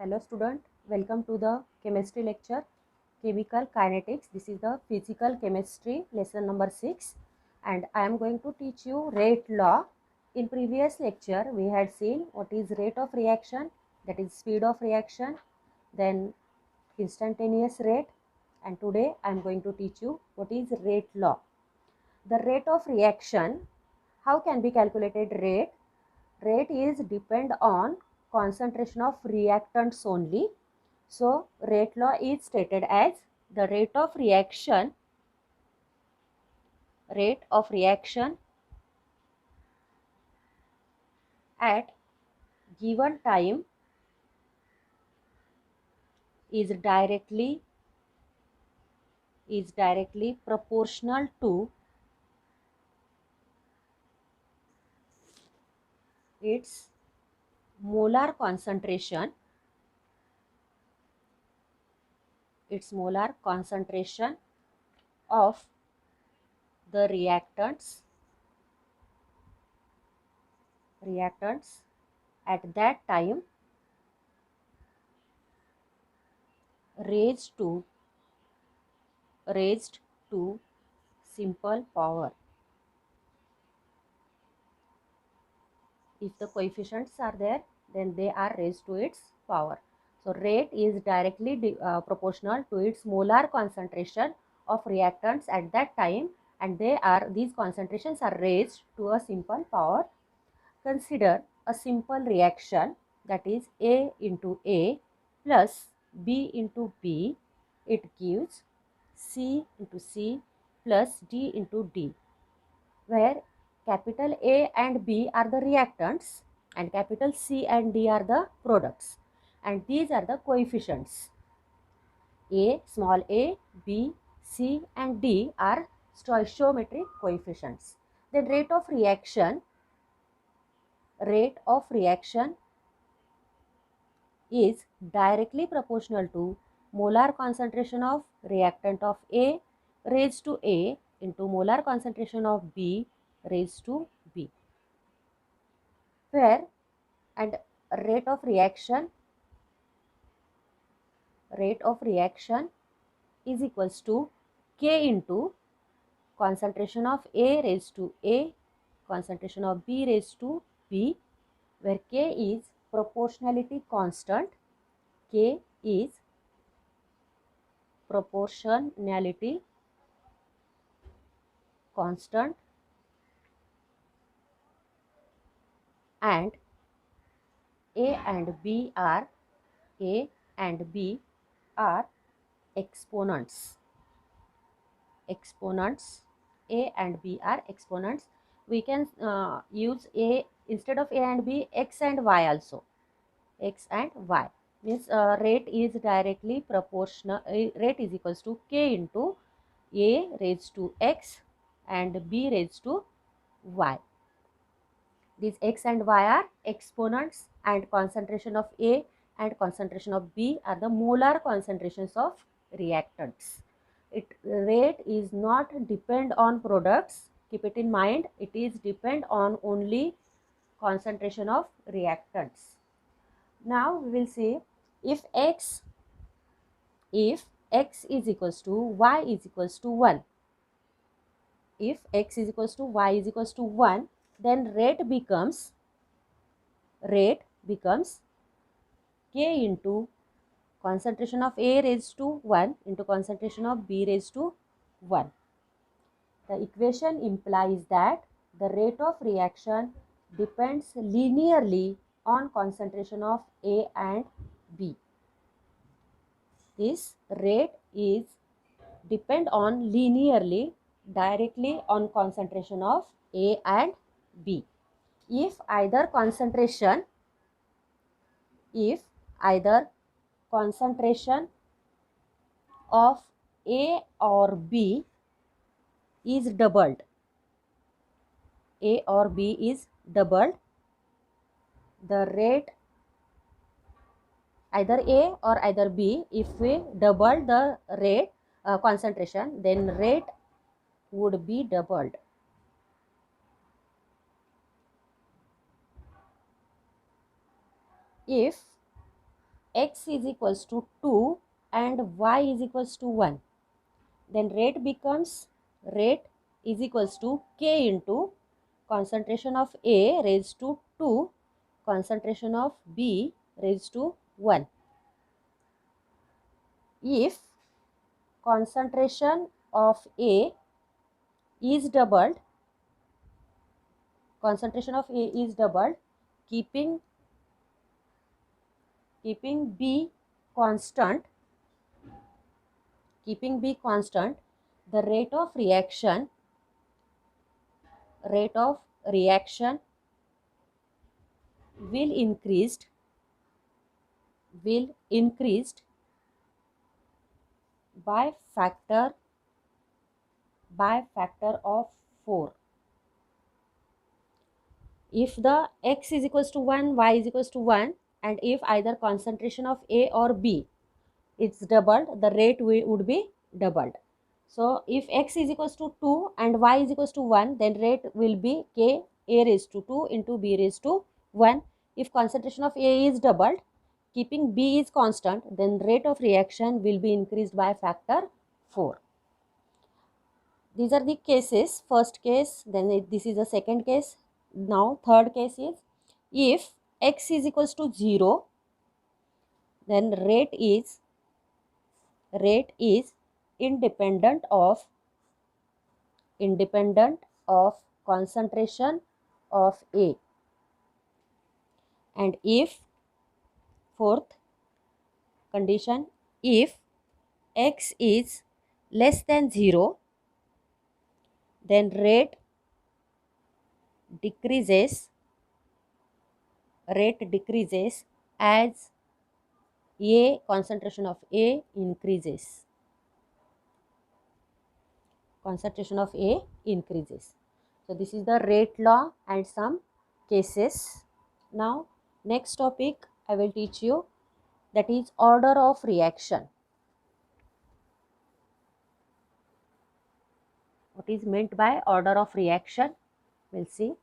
Hello student, welcome to the chemistry lecture, chemical kinetics. This is the physical chemistry lesson number 6 and I am going to teach you rate law. In previous lecture we had seen what is rate of reaction, that is speed of reaction, then instantaneous rate, and today I am going to teach you what is rate law. The rate of reaction, how can be calculated rate? Rate is depend on concentration of reactants only. So rate law is stated as the rate of reaction at given time is directly proportional to its molar concentration of the reactants at that time raised to simple power. If the coefficients are there, then they are raised to its power. So rate is directly proportional to its molar concentration of reactants at that time, and these concentrations are raised to a simple power. Consider a simple reaction, that is A into A plus B into B. It gives C into C plus D into D, where capital A and B are the reactants and capital C and D are the products, and these are the coefficients. A, small a, B, C and D are stoichiometric coefficients. Then rate of reaction is directly proportional to molar concentration of reactant of A raised to A into molar concentration of B raised to B, where and rate of reaction is equals to K into concentration of A raised to A, concentration of B raised to B, where K is proportionality constant. K is proportionality constant, and A and B are exponents. A and B are exponents. We can use A instead of A and B, X and Y also. X and Y means rate is directly proportional. Rate is equals to K into A raised to X and B raised to Y. These X and Y are exponents, and concentration of A and concentration of B are the molar concentrations of reactants. Rate is not depend on products. Keep it in mind, it is depend on only concentration of reactants. Now we will see if x is equals to y is equals to 1. If x is equals to y is equals to 1, then rate becomes K into concentration of A raised to 1 into concentration of B raised to 1. The equation implies that the rate of reaction depends linearly on concentration of A and B. This rate is depend on linearly directly on concentration of A and B. If either concentration of A or B is doubled, the rate either A or either B, if we double the rate concentration, then rate would be doubled. If x is equals to 2 and y is equals to 1, then rate is equals to K into concentration of A raised to 2, concentration of B raised to 1. If concentration of A is doubled, concentration of A is doubled, keeping B constant, the rate of reaction will increased by factor of 4. If the x is equals to 1, y is equals to 1, and if either concentration of A or B is doubled, the rate would be doubled. So if x is equals to 2 and y is equals to 1, then rate will be K A raised to 2 into B raised to 1. If concentration of A is doubled, keeping B is constant, then rate of reaction will be increased by factor 4. These are the cases. First case, then this is the second case. Now third case is, if x is equals to 0, then rate is independent of concentration of A. And if, fourth condition, if x is less than 0, then rate decreases as concentration of A increases. So this is the rate law and some cases. Now next topic I will teach you, that is order of reaction. What is meant by order of reaction? We'll see.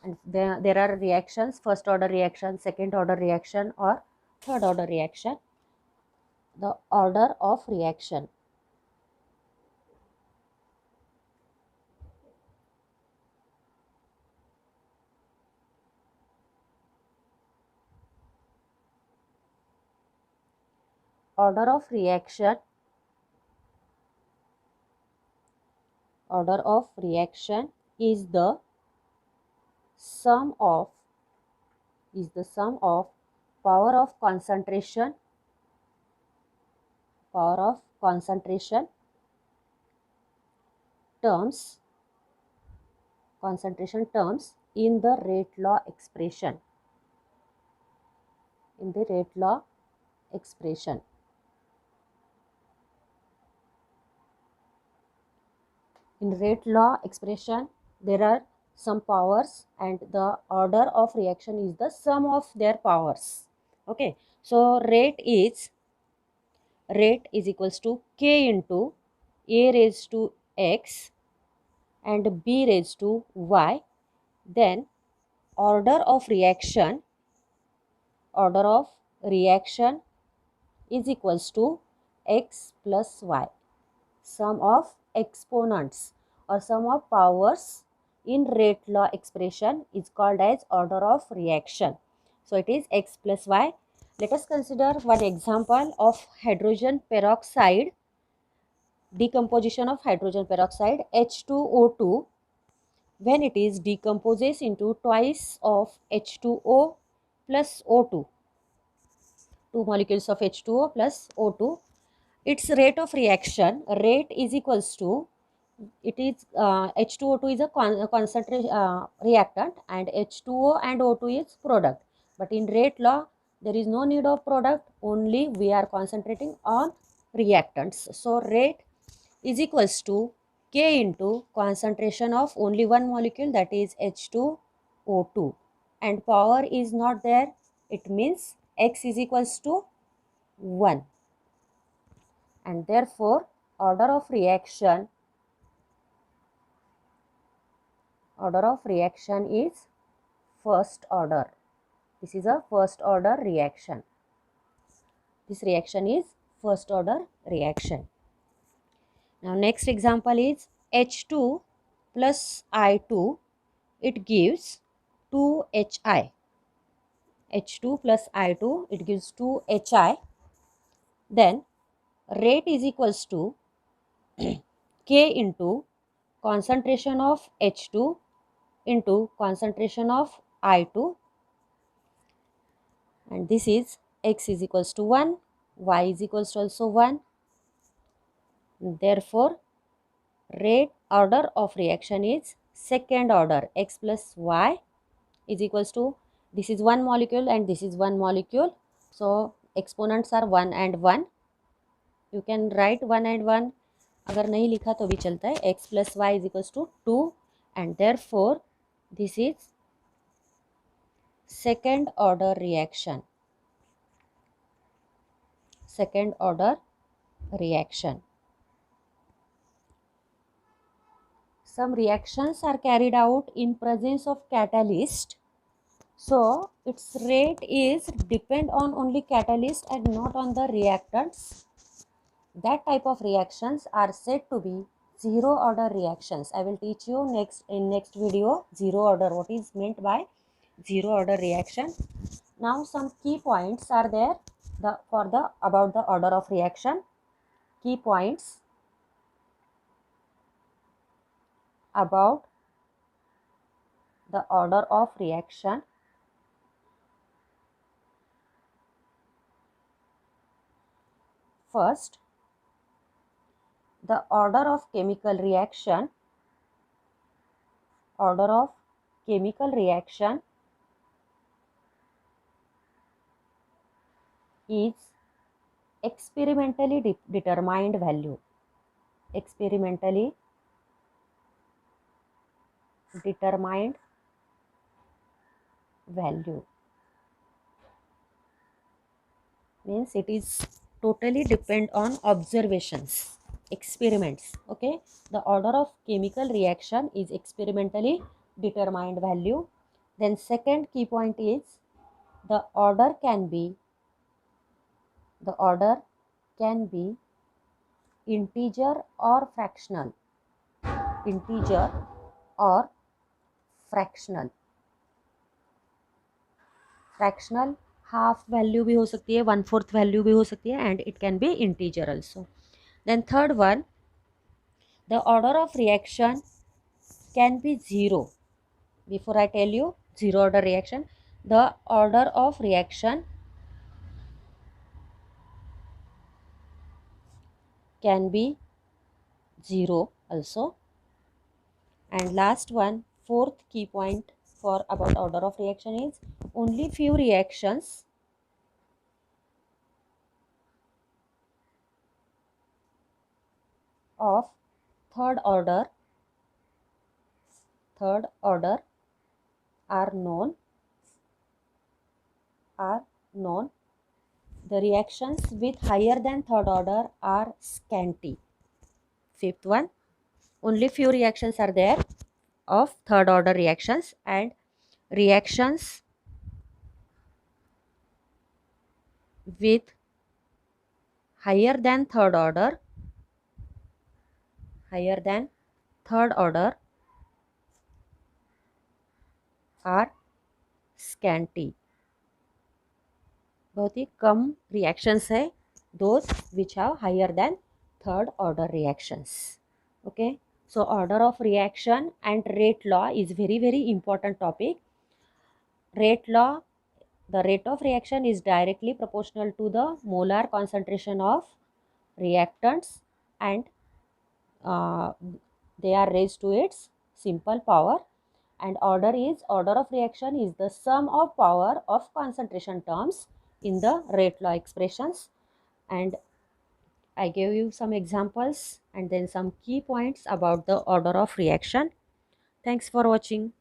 And there are reactions, first order reaction, second order reaction, or third order reaction. The order of reaction. Order of reaction is the sum of power of concentration terms in the rate law expression. In rate law expression there are some powers, and the order of reaction is the sum of their powers. Okay, so rate is equals to K into A raised to X and B raised to Y. Then order of reaction is equals to X plus Y. Sum of exponents or sum of powers in rate law expression is called as order of reaction. So it is X plus Y. Let us consider one example of hydrogen peroxide, decomposition of hydrogen peroxide, H2O2, when it is decomposes into twice of H2O plus O2, 2 molecules of H2O plus O2, its rate of reaction is equals to, H2O2 is a concentration reactant and H2O and O2 is product. But in rate law, there is no need of product, only we are concentrating on reactants. So rate is equals to K into concentration of only one molecule, that is H2O2, and power is not there, it means X is equals to 1, and therefore order of reaction is first order. This is a first order reaction. This reaction is first order reaction. Now next example is H2 plus I2, it gives 2HI. H2 plus I2, it gives 2HI. Then rate is equals to K into concentration of H2 into concentration of I2, and this is X is equals to 1, Y is equals to also 1. Therefore, rate order of reaction is second order. X plus Y is equals to, this is one molecule and this is one molecule. So, exponents are 1 and 1. You can write 1 and 1. अगर नहीं लिखा तो भी चलता है. X plus Y is equals to 2, and therefore this is second order reaction. Second order reaction. Some reactions are carried out in presence of catalyst, so its rate is depend on only catalyst and not on the reactants. That type of reactions are said to be zero order reactions. I will teach you in next video zero order, what is meant by zero order reaction. Now some key points are there about the order of reaction. Key points about the order of reaction. First, the order of chemical reaction. Order of chemical reaction is experimentally determined value. Experimentally determined value means it is totally depend on observations, experiments. Okay, the order of chemical reaction is experimentally determined value. Then second key point is the order can be integer or fractional. Integer or fractional. Fractional half value भी हो सकती है, 1/4 value भी हो सकती है, and it can be integer also. Then third one, the order of reaction can be zero. Before I tell you zero order reaction, the order of reaction can be zero also. And last one, fourth key point for about order of reaction is only few reactions of third order are known. The reactions with higher than third order are scanty. Fifth one, only few reactions are there of third order reactions, and reactions with higher than third order are scanty. बहुत ही कम reactions है those which have higher than third order reactions. Okay, so order of reaction and rate law is very important topic. Rate law, the rate of reaction is directly proportional to the molar concentration of reactants, and they are raised to its simple power. And order of reaction is the sum of power of concentration terms in the rate law expressions. And I gave you some examples and then some key points about the order of reaction. Thanks for watching.